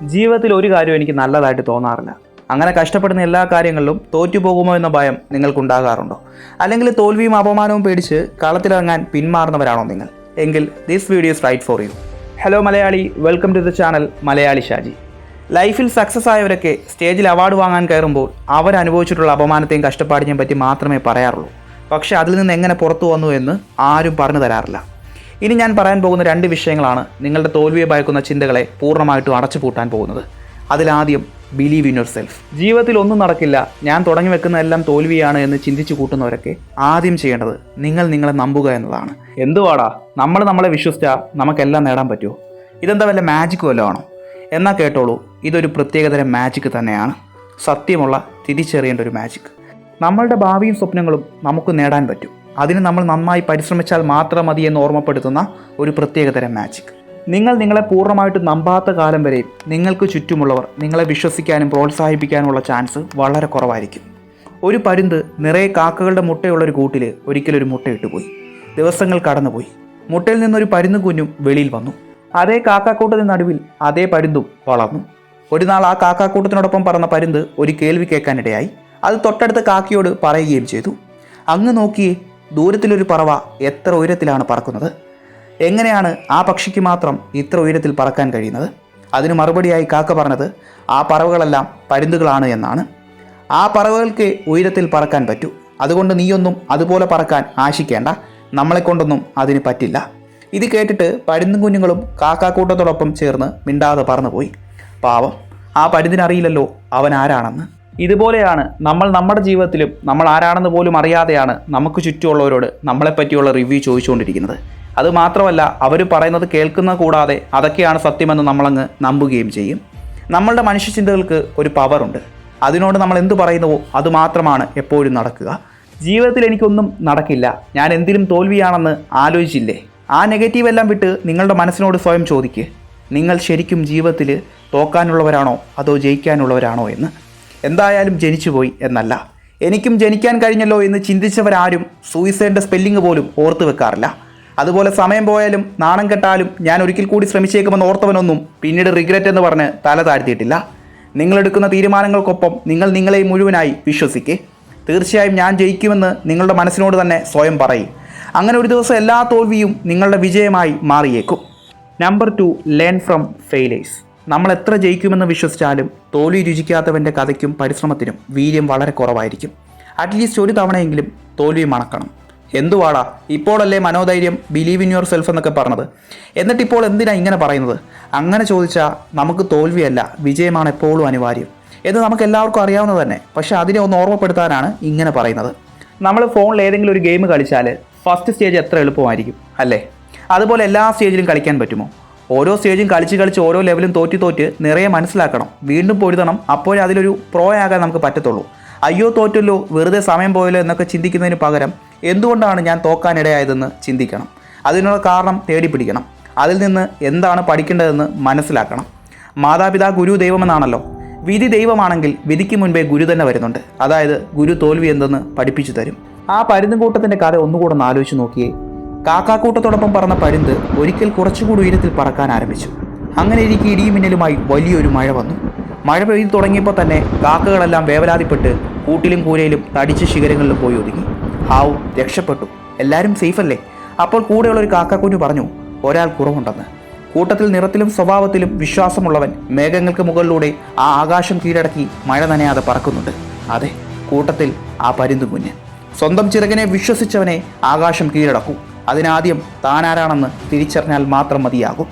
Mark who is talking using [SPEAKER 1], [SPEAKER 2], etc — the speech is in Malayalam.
[SPEAKER 1] ജീവിതത്തിൽ ഒരു കാര്യം എനിക്ക് നല്ലതായിട്ട് തോന്നാറില്ല. അങ്ങനെ കഷ്ടപ്പെടുന്ന എല്ലാ കാര്യങ്ങളിലും തോറ്റുപോകുമോ എന്ന ഭയം നിങ്ങൾക്കുണ്ടാകാറുണ്ടോ? അല്ലെങ്കിൽ തോൽവിയും അപമാനവും പേടിച്ച് കളത്തിലിറങ്ങാൻ പിന്മാറുന്നവരാണോ നിങ്ങൾ? എങ്കിൽ this video is right for you. Hello Malayali, welcome to the channel Malayali Shaji. ലൈഫിൽ സക്സസ് ആയവരൊക്കെ സ്റ്റേജിൽ അവാർഡ് വാങ്ങാൻ കയറുമ്പോൾ അവരനുഭവിച്ചിട്ടുള്ള അപമാനത്തെയും കഷ്ടപ്പാടിനെയും പറ്റി മാത്രമേ പറയാറുള്ളൂ. പക്ഷേ അതിൽ നിന്ന് എങ്ങനെ പുറത്തു വന്നു എന്ന് ആരും പറഞ്ഞു തരാറില്ല. ഇനി ഞാൻ പറയാൻ പോകുന്ന 2 വിഷയങ്ങളാണ് നിങ്ങളുടെ തോൽവിയെ ഭയക്കുന്ന ചിന്തകളെ പൂർണ്ണമായിട്ടും അടച്ചുപൂട്ടാൻ പോകുന്നത്. അതിലാദ്യം, ബിലീവ് ഇൻ യുവർ സെൽഫ്. ജീവിതത്തിൽ ഒന്നും നടക്കില്ല, ഞാൻ തുടങ്ങി വെക്കുന്ന എല്ലാം തോൽവിയാണ് എന്ന് ചിന്തിച്ചു കൂട്ടുന്നവരൊക്കെ ആദ്യം ചെയ്യേണ്ടത് നിങ്ങളെ നമ്പുക എന്നതാണ്. എന്തുവാടാ, നമ്മളെ വിശ്വസിച്ചാൽ നമുക്കെല്ലാം നേടാൻ പറ്റുമോ? ഇതെന്താ വല്ല മാജിക് വല്ലതും ആണോ? എന്നാൽ കേട്ടോളൂ, ഇതൊരു പ്രത്യേകതരം മാജിക് തന്നെയാണ്. സത്യമുള്ള, തിരിച്ചറിയേണ്ട ഒരു മാജിക്. നമ്മളുടെ ഭാവിയും സ്വപ്നങ്ങളും നമുക്ക് നേടാൻ പറ്റും. അതിന് നമ്മൾ നന്നായി പരിശ്രമിച്ചാൽ മാത്രം മതി എന്ന് ഓർമ്മപ്പെടുത്തുന്ന ഒരു പ്രത്യേകതരം മാജിക്. നിങ്ങളെ പൂർണ്ണമായിട്ട് നമ്പാത്ത കാലം വരെയും നിങ്ങൾക്ക് ചുറ്റുമുള്ളവർ നിങ്ങളെ വിശ്വസിക്കാനും പ്രോത്സാഹിപ്പിക്കാനുമുള്ള ചാൻസ് വളരെ കുറവായിരിക്കും. ഒരു പരുന്ത് നിറയെ കാക്കകളുടെ മുട്ടയുള്ളൊരു കൂട്ടിൽ ഒരിക്കലൊരു മുട്ടയിട്ടുപോയി. ദിവസങ്ങൾ കടന്നുപോയി. മുട്ടയിൽ നിന്നൊരു പരുന്ത് കുഞ്ഞും വെളിയിൽ വന്നു. അതേ കാക്കാക്കൂട്ടത്തിന് നടുവിൽ അതേ പരുന്തും വളർന്നു. ഒരു നാൾ ആ കാക്കാക്കൂട്ടത്തിനോടൊപ്പം പറന്ന പരുന്ത് ഒരു കേൾവി കേൾക്കാനിടയായി. അത് തൊട്ടടുത്ത കാക്കയോട് പറയുകയും ചെയ്തു, അങ്ങ് നോക്കിയേ, ദൂരത്തിലൊരു പറവ എത്ര ഉയരത്തിലാണ് പറക്കുന്നത്. എങ്ങനെയാണ് ആ പക്ഷിക്ക് മാത്രം ഇത്ര ഉയരത്തിൽ പറക്കാൻ കഴിയുന്നത്? അതിന് മറുപടിയായി കാക്ക പറഞ്ഞത്, ആ പറവകളെല്ലാം പരുന്തുകളാണ് എന്നാണ്. ആ പറവകൾക്ക് ഉയരത്തിൽ പറക്കാൻ പറ്റൂ. അതുകൊണ്ട് നീയൊന്നും അതുപോലെ പറക്കാൻ ആശിക്കേണ്ട. നമ്മളെക്കൊണ്ടൊന്നും അതിന് പറ്റില്ല. ഇത് കേട്ടിട്ട് പരുന്തും കുഞ്ഞുങ്ങളും കാക്കാക്കൂട്ടത്തോടൊപ്പം ചേർന്ന് മിണ്ടാതെ പറന്നുപോയി. പാവം, ആ പരുന്തിനറിയില്ലല്ലോ അവൻ ആരാണെന്ന്. ഇതുപോലെയാണ് നമ്മൾ നമ്മുടെ ജീവിതത്തിലും നമ്മൾ ആരാണെന്ന് പോലും അറിയാതെയാണ് നമുക്ക് ചുറ്റുമുള്ളവരോട് നമ്മളെപ്പറ്റിയുള്ള റിവ്യൂ ചോദിച്ചുകൊണ്ടിരിക്കുന്നത്. അതുമാത്രമല്ല, അവർ പറയുന്നത് കേൾക്കുന്ന കൂടാതെ അതൊക്കെയാണ് സത്യമെന്ന് നമ്മളങ്ങ് നമ്പുകയും ചെയ്യും. നമ്മളുടെ മനുഷ്യചിന്തകൾക്ക് ഒരു പവറുണ്ട്. അതിനോട് നമ്മൾ എന്തു പറയുന്നുവോ അതുമാത്രമാണ് എപ്പോഴും നടക്കുക. ജീവിതത്തിൽ എനിക്കൊന്നും നടക്കില്ല, ഞാൻ എന്തിനും തോൽവിയാണെന്ന് ആലോചിച്ചില്ലേ? ആ നെഗറ്റീവ് എല്ലാം വിട്ട് നിങ്ങളുടെ മനസ്സിനോട് സ്വയം ചോദിക്കുക, നിങ്ങൾ ശരിക്കും ജീവിതത്തിൽ തോക്കാനുള്ളവരാണോ അതോ ജയിക്കാനുള്ളവരാണോ എന്ന്. എന്തായാലും ജനിച്ചുപോയി എന്നല്ല, എനിക്കും ജനിക്കാൻ കഴിഞ്ഞല്ലോ എന്ന് ചിന്തിച്ചവരാരും സൂയിസൈഡിൻ്റെ സ്പെല്ലിംഗ് പോലും ഓർത്ത് വെക്കാറില്ല. അതുപോലെ സമയം പോയാലും നാണം കെട്ടാലും ഞാൻ ഒരിക്കൽ കൂടി ശ്രമിച്ചേക്കുമെന്ന് ഓർത്തവനൊന്നും പിന്നീട് റിഗ്രറ്റ് എന്ന് പറഞ്ഞ് തല താഴ്ത്തിയിട്ടില്ല. നിങ്ങളെടുക്കുന്ന തീരുമാനങ്ങൾക്കൊപ്പം നിങ്ങളെ മുഴുവനായി വിശ്വസിക്കേ. തീർച്ചയായും ഞാൻ ജയിക്കുമെന്ന് നിങ്ങളുടെ മനസ്സിനോട് തന്നെ സ്വയം പറയും. അങ്ങനെ ഒരു ദിവസം എല്ലാ തോൽവിയും നിങ്ങളുടെ വിജയമായി മാറിയേക്കും. Number 2, learn from failures. നമ്മൾ എത്ര ജയിക്കുമെന്ന് വിശ്വസിച്ചാലും തോൽവി രുചിക്കാത്തവൻ്റെ കഥയ്ക്കും പരിശ്രമത്തിനും വീര്യം വളരെ കുറവായിരിക്കും. അറ്റ്ലീസ്റ്റ് ഒരു തവണയെങ്കിലും തോൽവി മണക്കണം. എന്തുവാടാ, ഇപ്പോഴല്ലേ മനോധൈര്യം, ബിലീവ് ഇൻ യുവർ സെൽഫ് എന്നൊക്കെ പറഞ്ഞത്, എന്നിട്ടിപ്പോൾ എന്തിനാ ഇങ്ങനെ പറയുന്നത്? അങ്ങനെ ചോദിച്ചാൽ നമുക്ക് തോൽവിയല്ല, വിജയമാണ് എപ്പോഴും അനിവാര്യം എന്ന് നമുക്ക് എല്ലാവർക്കും അറിയാവുന്നത് തന്നെ. പക്ഷേ അതിനെ ഒന്ന് ഓർമ്മപ്പെടുത്താനാണ് ഇങ്ങനെ പറയുന്നത്. നമ്മൾ ഫോണിൽ ഏതെങ്കിലും ഒരു ഗെയിം കളിച്ചാൽ ഫസ്റ്റ് സ്റ്റേജ് എത്ര എളുപ്പമായിരിക്കും അല്ലേ? അതുപോലെ എല്ലാ സ്റ്റേജിലും കളിക്കാൻ പറ്റുമോ? ഓരോ സ്റ്റേജും കളിച്ച് ഓരോ ലെവലും തോറ്റ് നിറയെ മനസ്സിലാക്കണം, വീണ്ടും പൊരുതണം. അപ്പോഴേ അതിലൊരു പ്രോ ആകാൻ നമുക്ക് പറ്റത്തുള്ളൂ. അയ്യോ തോറ്റല്ലോ, വെറുതെ സമയം പോയല്ലോ എന്നൊക്കെ ചിന്തിക്കുന്നതിന് പകരം എന്തുകൊണ്ടാണ് ഞാൻ തോക്കാനിടയായതെന്ന് ചിന്തിക്കണം. അതിനുള്ള കാരണം തേടിപ്പിടിക്കണം. അതിൽ നിന്ന് എന്താണ് പഠിക്കേണ്ടതെന്ന് മനസ്സിലാക്കണം. മാതാപിതാ ഗുരു ദൈവമെന്നാണല്ലോ. വിധി ദൈവമാണെങ്കിൽ വിധിക്ക് മുൻപേ ഗുരു തന്നെ വരുന്നുണ്ട്. അതായത് ഗുരു തോൽവി എന്തെന്ന് പഠിപ്പിച്ചു തരും. ആ പരുന്തും കൂട്ടത്തിൻ്റെ കഥ ഒന്നുകൂടെ ഒന്ന് ആലോചിച്ച് നോക്കിയേ. കാക്കാക്കൂട്ടത്തോടൊപ്പം പറന്ന പരുന്ത് ഒരിക്കൽ കുറച്ചുകൂടി ഉയരത്തിൽ പറക്കാൻ ആരംഭിച്ചു. അങ്ങനെ ഇരിക്കെ ഇടിയും മിന്നലുമായി വലിയൊരു മഴ വന്നു. മഴ പെയ്തു തുടങ്ങിയപ്പോൾ തന്നെ കാക്കകളെല്ലാം വേവലാതിപ്പെട്ട് കൂട്ടിലും കൂരയിലും തടിച്ച ശിഖരങ്ങളിലും പോയി ഒതുങ്ങി. ഹാവ്, രക്ഷപ്പെട്ടു, എല്ലാവരും സേഫല്ലേ? അപ്പോൾ കൂടെയുള്ളൊരു കാക്കാക്കുഞ്ഞു പറഞ്ഞു, ഒരാൾ കുറവുണ്ടെന്ന്. കൂട്ടത്തിൽ നിറത്തിലും സ്വഭാവത്തിലും വിശ്വാസമുള്ളവൻ മേഘങ്ങൾക്ക് മുകളിലൂടെ ആ ആകാശം കീഴടക്കി മഴ നനയാതെ പറക്കുന്നുണ്ട്. അതെ, കൂട്ടത്തിൽ ആ പരുന്തു കുഞ്ഞ്. സ്വന്തം ചിറകിനെ വിശ്വസിച്ചവനെ ആകാശം കീഴടക്കൂ. അതിനാദ്യം താനാരാണെന്ന് തിരിച്ചറിഞ്ഞാൽ മാത്രം മതിയാകും.